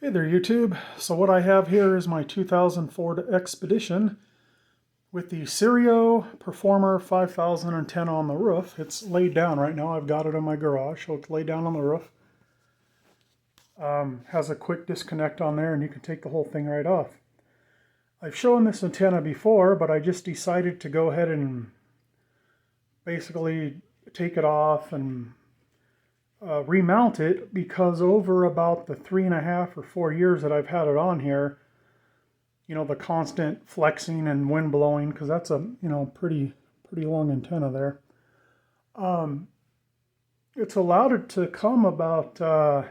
Hey there YouTube. So what I have here is my 2000 Ford Expedition with the Sirio Performer 5000 antenna on the roof. It's laid down right now. I've got it in my garage, so it's laid down on the roof. Has a quick disconnect on there and you can take the whole thing right off. I've shown this antenna before, but I just decided to go ahead and basically take it off and remount it, because over about the 3.5 or 4 years that I've had it on here, you know, the constant flexing and wind blowing, because that's a, you know, pretty long antenna there. It's allowed it to come about, I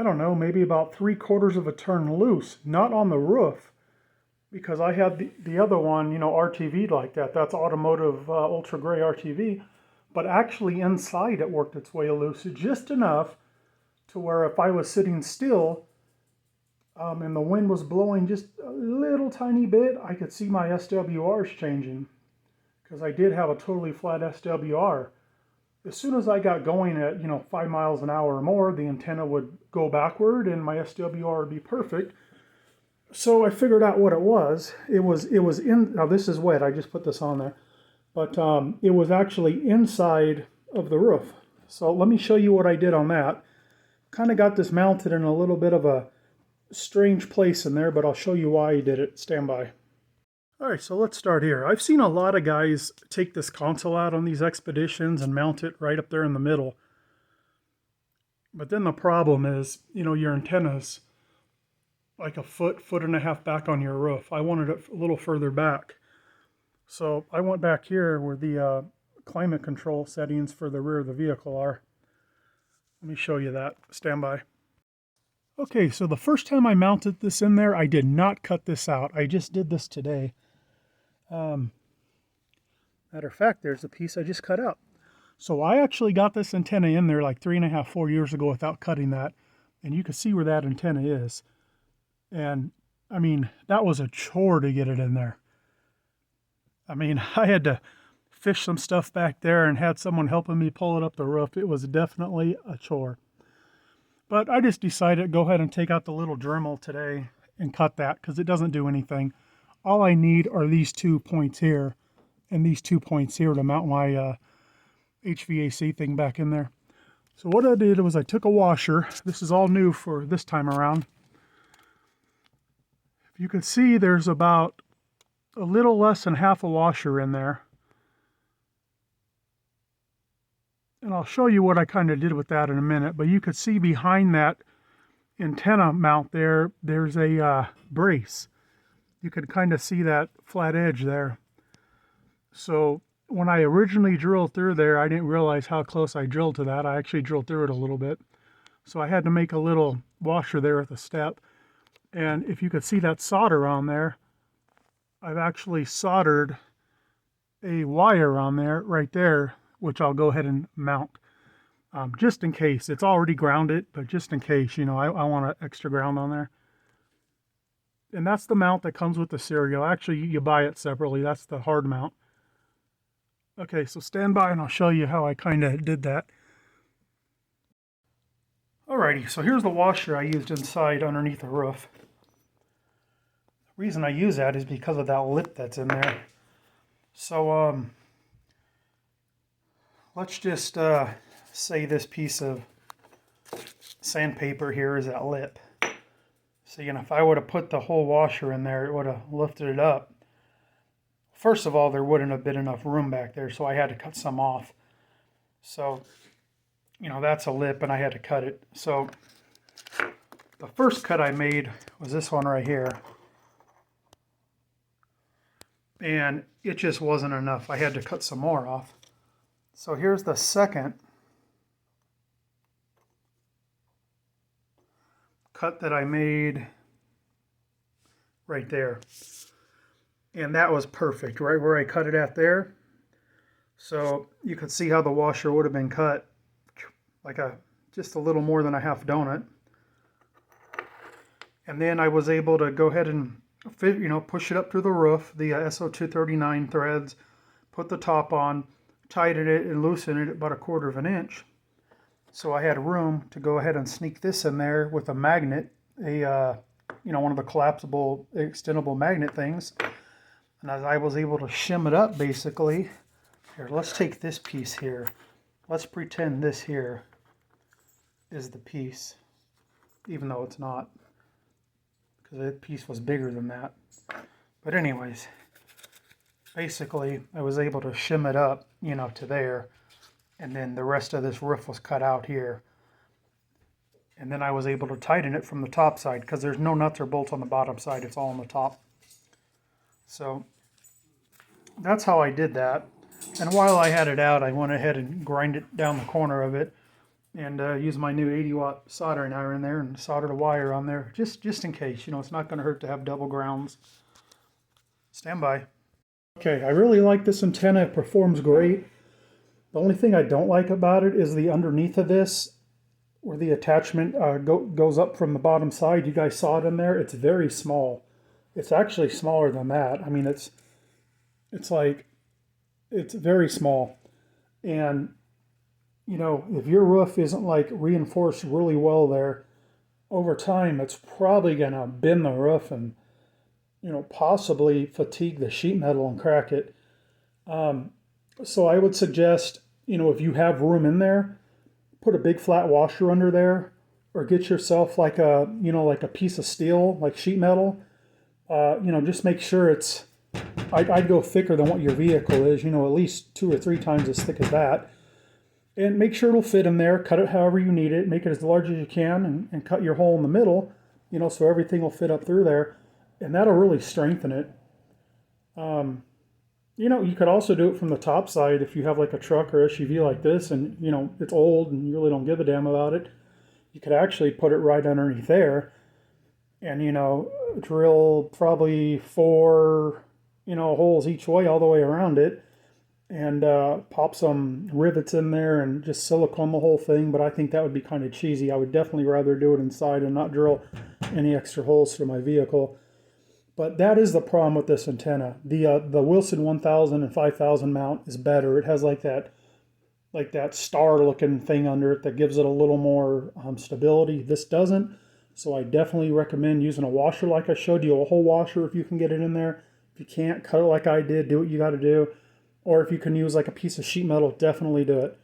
don't know, maybe about 3/4 of a turn loose, not on the roof, because I had the other one, you know, RTV'd like that. That's automotive ultra gray RTV. But actually inside it worked its way loose just enough to where if I was sitting still and the wind was blowing just a little tiny bit, I could see my SWRs changing, because I did have a totally flat SWR. As soon as I got going at, you know, 5 miles an hour or more, the antenna would go backward and my SWR would be perfect. So I figured out what it was. It was in, now this is wet, I just put this on there. But it was actually inside of the roof. So let me show you what I did on that. Kind of got this mounted in a little bit of a strange place in there, but I'll show you why I did it. Stand by. All right, so let's start here. I've seen a lot of guys take this console out on these expeditions and mount it right up there in the middle. But then the problem is, you know, your antenna's like a foot and a half back on your roof. I wanted it a little further back. So I went back here where the climate control settings for the rear of the vehicle are. Let me show you that. Stand by. Okay, so the first time I mounted this in there, I did not cut this out. I just did this today. Matter of fact, there's a piece I just cut out. So I actually got this antenna in there like 3.5, 4 years ago without cutting that. And you can see where that antenna is. And I mean, that was a chore to get it in there. I mean, I had to fish some stuff back there and had someone helping me pull it up the roof. It was definitely a chore. But I just decided to go ahead and take out the little Dremel today and cut that, because it doesn't do anything. All I need are these 2 points here and these 2 points here to mount my HVAC thing back in there. So what I did was I took a washer. This is all new for this time around. If you can see, there's about a little less than half a washer in there. And I'll show you what I kind of did with that in a minute, but you could see behind that antenna mount there, there's a brace. You could kind of see that flat edge there. So when I originally drilled through there, I didn't realize how close I drilled to that. I actually drilled through it a little bit. So I had to make a little washer there at the step. And if you could see that solder on there, I've actually soldered a wire on there right there, which I'll go ahead and mount just in case. It's already grounded, but just in case, you know, I want an extra ground on there. And that's the mount that comes with the Sirio. Actually, you buy it separately. That's the hard mount. Okay, so stand by and I'll show you how I kind of did that. Alrighty, so here's the washer I used inside underneath the roof. The reason I use that is because of that lip that's in there. So let's just say this piece of sandpaper here is that lip. So, you know, if I would have put the whole washer in there, it would have lifted it up. First of all, there wouldn't have been enough room back there, so I had to cut some off. So, you know, that's a lip and I had to cut it. So the first cut I made was this one right here. And it just wasn't enough. I had to cut some more off. So here's the second cut that I made right there. And that was perfect, right where I cut it at there. So you could see how the washer would have been cut like just a little more than a half donut. And then I was able to go ahead and you know, push it up through the roof, the SO239 threads, put the top on, tighten it and loosen it about 1/4 of an inch. So I had room to go ahead and sneak this in there with a magnet, one of the collapsible, extendable magnet things. And as I was able to shim it up, basically, here, let's take this piece here. Let's pretend this here is the piece, even though it's not, because that piece was bigger than that. But anyways, basically, I was able to shim it up, to there. And then the rest of this roof was cut out here. And then I was able to tighten it from the top side because there's no nuts or bolts on the bottom side. It's all on the top. So that's how I did that. And while I had it out, I went ahead and grind it down the corner of it and used my new 80-watt soldering iron there and soldered a wire on there just in case. It's not going to hurt to have double grounds. Stand by. Okay, I really like this antenna. It performs great. The only thing I don't like about it is the underneath of this, where the attachment goes up from the bottom side. You guys saw it in there. It's very small. It's actually smaller than that. I mean, it's very small. And, if your roof isn't like reinforced really well there, over time, it's probably going to bend the roof and, possibly fatigue the sheet metal and crack it. So I would suggest, if you have room in there, put a big flat washer under there, or get yourself like a piece of steel, like sheet metal. Just make sure it's, I'd go thicker than what your vehicle is, at least 2 or 3 times as thick as that. And make sure it'll fit in there. Cut it however you need it. Make it as large as you can and cut your hole in the middle, so everything will fit up through there. And that'll really strengthen it. You could also do it from the top side if you have like a truck or SUV like this and, it's old and you really don't give a damn about it. You could actually put it right underneath there and, drill probably 4, holes each way all the way around it and pop some rivets in there and just silicone the whole thing. But I think that would be kind of cheesy. I would definitely rather do it inside and not drill any extra holes for my vehicle. But that is the problem with this antenna. The Wilson 1000 and 5000 mount is better. It has like that star-looking thing under it that gives it a little more stability. This doesn't. So I definitely recommend using a washer like I showed you, a whole washer if you can get it in there. If you can't, cut it like I did. Do what you got to do. Or if you can use like a piece of sheet metal, definitely do it.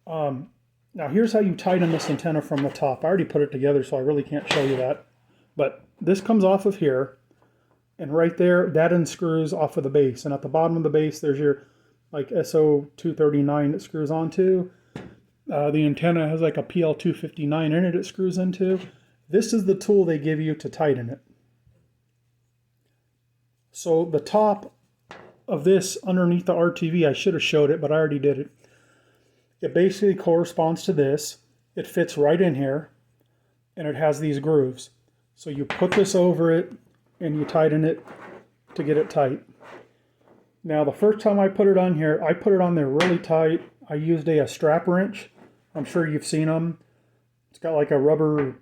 Now here's how you tighten this antenna from the top. I already put it together, so I really can't show you that. But this comes off of here. And right there, that unscrews off of the base. And at the bottom of the base, there's your like SO239 that screws onto. The antenna has like a PL259 in it screws into. This is the tool they give you to tighten it. So the top of this underneath the RTV, I should have showed it, but I already did it. It basically corresponds to this. It fits right in here, and it has these grooves. So you put this over it, and you tighten it to get it tight. Now the first time I put it on here, I put it on there really tight. I used a strap wrench. I'm sure you've seen them. It's got like a rubber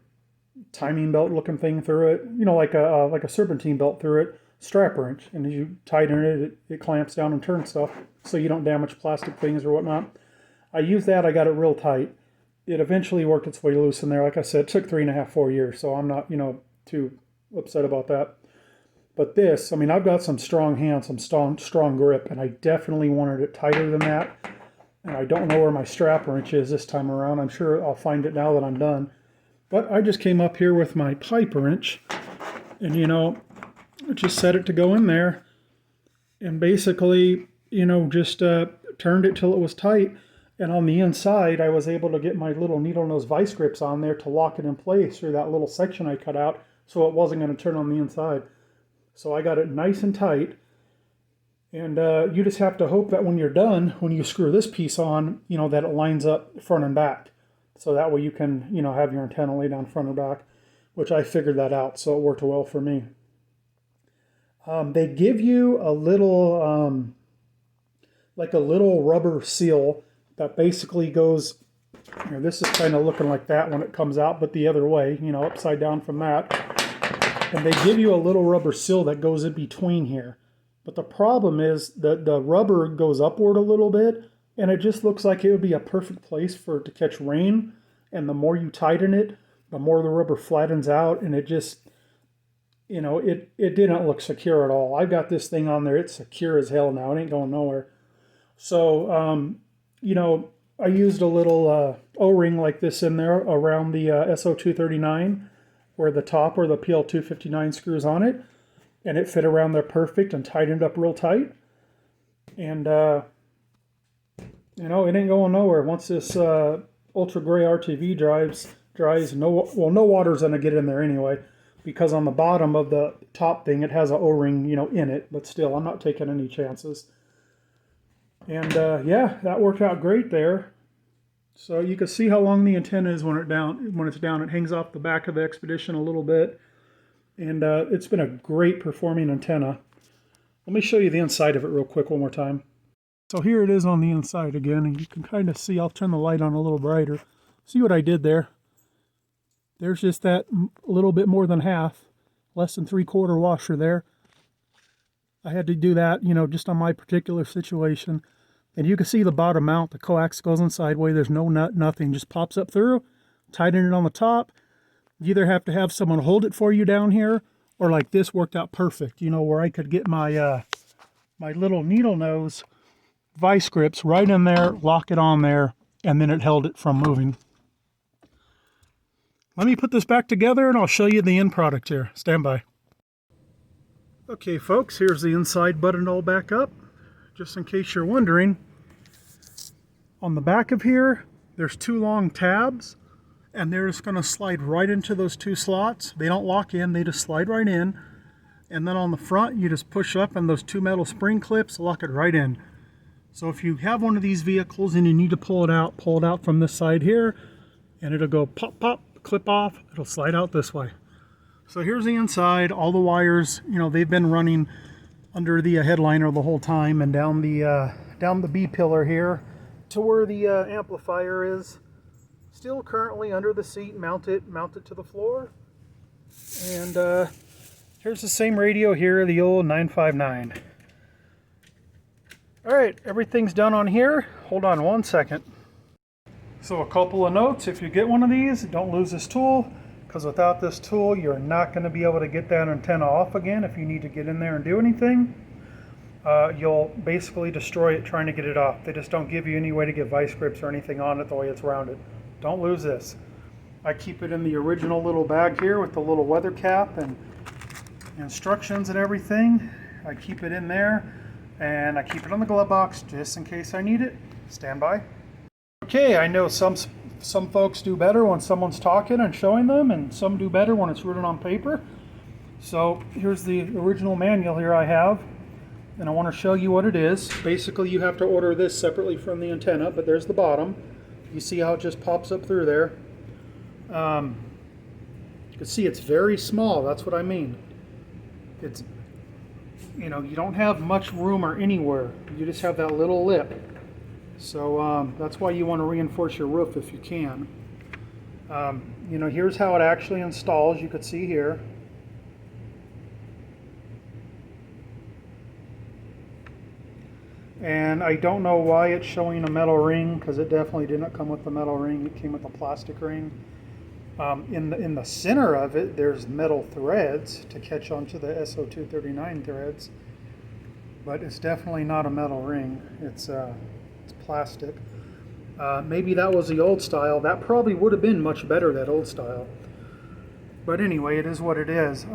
timing belt looking thing through it, like a serpentine belt through it, strap wrench. And as you tighten it, it clamps down and turns stuff so you don't damage plastic things or whatnot. I used that, I got it real tight. It eventually worked its way loose in there. Like I said, it took 3.5, 4 years, so I'm not, too upset about that. But this, I mean, I've got some strong hands, some strong grip, and I definitely wanted it tighter than that. And I don't know where my strap wrench is this time around. I'm sure I'll find it now that I'm done. But I just came up here with my pipe wrench and, just set it to go in there. And basically, just turned it till it was tight. And on the inside, I was able to get my little needle nose vice grips on there to lock it in place through that little section I cut out so it wasn't going to turn on the inside. So I got it nice and tight, and you just have to hope that when you're done, when you screw this piece on, that it lines up front and back. So that way you can, have your antenna lay down front and back, which I figured that out, so it worked well for me. They give you a little, like a little rubber seal that basically goes, this is kind of looking like that when it comes out, but the other way, upside down from that. And they give you a little rubber seal that goes in between here. But the problem is that the rubber goes upward a little bit, and it just looks like it would be a perfect place for it to catch rain. And the more you tighten it, the more the rubber flattens out, and it just, you know, it didn't look secure at all. I've got this thing on there. It's secure as hell now. It ain't going nowhere. So, you know, I used a little O-ring like this in there around the SO239 where the top or the PL259 screws on it. And it fit around there perfect and tightened up real tight. And, you know, it ain't going nowhere. Once this ultra gray RTV dries, no water's going to get in there anyway. Because on the bottom of the top thing, it has an O-ring, you know, in it. But still, I'm not taking any chances. And yeah, that worked out great there. So you can see how long the antenna is when it's down. It hangs off the back of the Expedition a little bit. And it's been a great performing antenna. Let me show you the inside of it real quick one more time. So here it is on the inside again, and you can kind of see, I'll turn the light on a little brighter. See what I did there? There's just that a little bit more than half, less than 3/4 washer there. I had to do that, you know, just on my particular situation. And you can see the bottom mount, the coax goes in sideways, there's no nut, nothing, just pops up through, tighten it on the top. You either have to have someone hold it for you down here, or like this worked out perfect, you know, where I could get my my little needle nose vice grips right in there, lock it on there, and then it held it from moving. Let me put this back together and I'll show you the end product here. Stand by. Okay folks, here's the inside button all back up. Just in case you're wondering, on the back of here, there's 2 long tabs, and they're just going to slide right into those 2 slots. They don't lock in, they just slide right in. And then on the front, you just push up and those 2 metal spring clips lock it right in. So if you have one of these vehicles and you need to pull it out from this side here, and it'll go pop, pop, clip off, it'll slide out this way. So here's the inside. All the wires, you know, they've been running under the headliner the whole time, and down the B pillar here to where the amplifier is. Still currently under the seat, mounted to the floor. And here's the same radio here, the old 959. Alright, everything's done on here. Hold on one second. So a couple of notes: if you get one of these, don't lose this tool, because without this tool you're not going to be able to get that antenna off again if you need to get in there and do anything. You'll basically destroy it trying to get it off. They just don't give you any way to get vice grips or anything on it the way it's rounded. Don't lose this. I keep it in the original little bag here with the little weather cap and instructions and everything. I keep it in there, and I keep it on the glove box just in case I need it. Stand by. Okay, I know some folks do better when someone's talking and showing them, and some do better when it's written on paper. So here's the original manual here I have, and I want to show you what it is. Basically, you have to order this separately from the antenna, but there's the bottom. You see how it just pops up through there. You can see it's very small. That's what I mean. It's, you know, you don't have much room or anywhere. You just have that little lip. So that's why you want to reinforce your roof if you can. You know, here's how it actually installs. You could see here. And I don't know why it's showing a metal ring, because it definitely didn't come with the metal ring. It came with a plastic ring. In the center of it, there's metal threads to catch onto the SO239 threads, but it's definitely not a metal ring. It's plastic. Maybe that was the old style. That probably would have been much better, that old style. But anyway, it is what it is.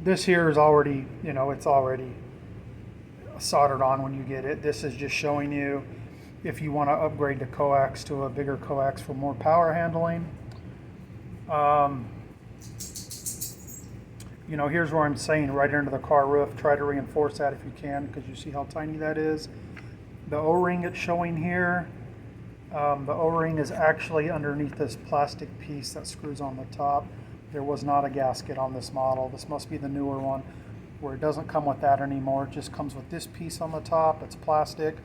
This here is already, you know, it's already soldered on when you get it. This is just showing you if you want to upgrade the coax to a bigger coax for more power handling. You know, here's where I'm saying right into the car roof. Try to reinforce that if you can, because you see how tiny that is. The O-ring it's showing here, the O-ring is actually underneath this plastic piece that screws on the top. There was not a gasket on this model. This must be the newer one, where it doesn't come with that anymore. It just comes with this piece on the top. It's plastic.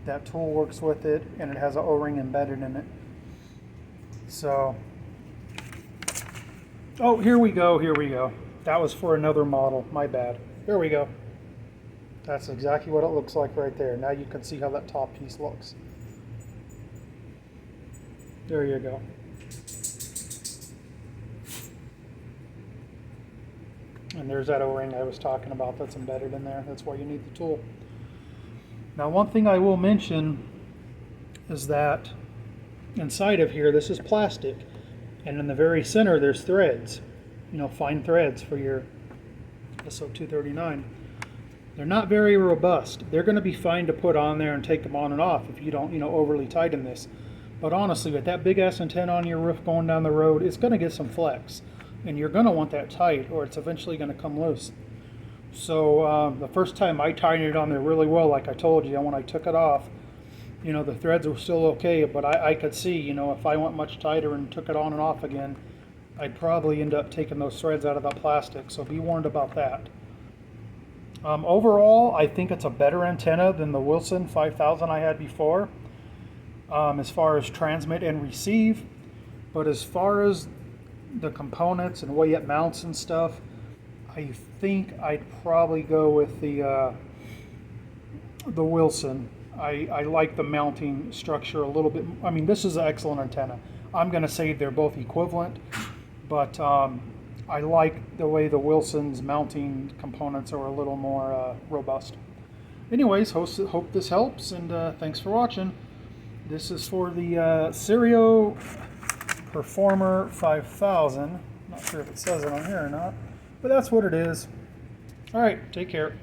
That tool works with it, and it has an O-ring embedded in it. So, oh, here we go, here we go. That was for another model, my bad. Here we go. That's exactly what it looks like right there. Now you can see how that top piece looks. There you go. And there's that O-ring I was talking about that's embedded in there. That's why you need the tool. Now, one thing I will mention is that inside of here, this is plastic, and in the very center there's threads, you know, fine threads for your SO239. They're not very robust. They're going to be fine to put on there and take them on and off if you don't, you know, overly tighten this. But honestly, with that big ass antenna on your roof going down the road, it's going to get some flex, and you're going to want that tight, or it's eventually going to come loose. So the first time I tightened it on there really well, like I told you, when I took it off, you know, the threads were still okay, but I could see, you know, if I went much tighter and took it on and off again, I'd probably end up taking those threads out of the plastic, so be warned about that. Overall, I think it's a better antenna than the Wilson 5000 I had before, as far as transmit and receive, but as far as the components and way it mounts and stuff, I think I'd probably go with the Wilson. I like the mounting structure a little bit. I mean, this is an excellent antenna. I'm going to say they're both equivalent, but I like the way the Wilson's mounting components are a little more robust. Anyways, hope this helps, and thanks for watching. This is for the Sirio Performer 5000. Not sure if it says it on here or not, but that's what it is. All right, take care.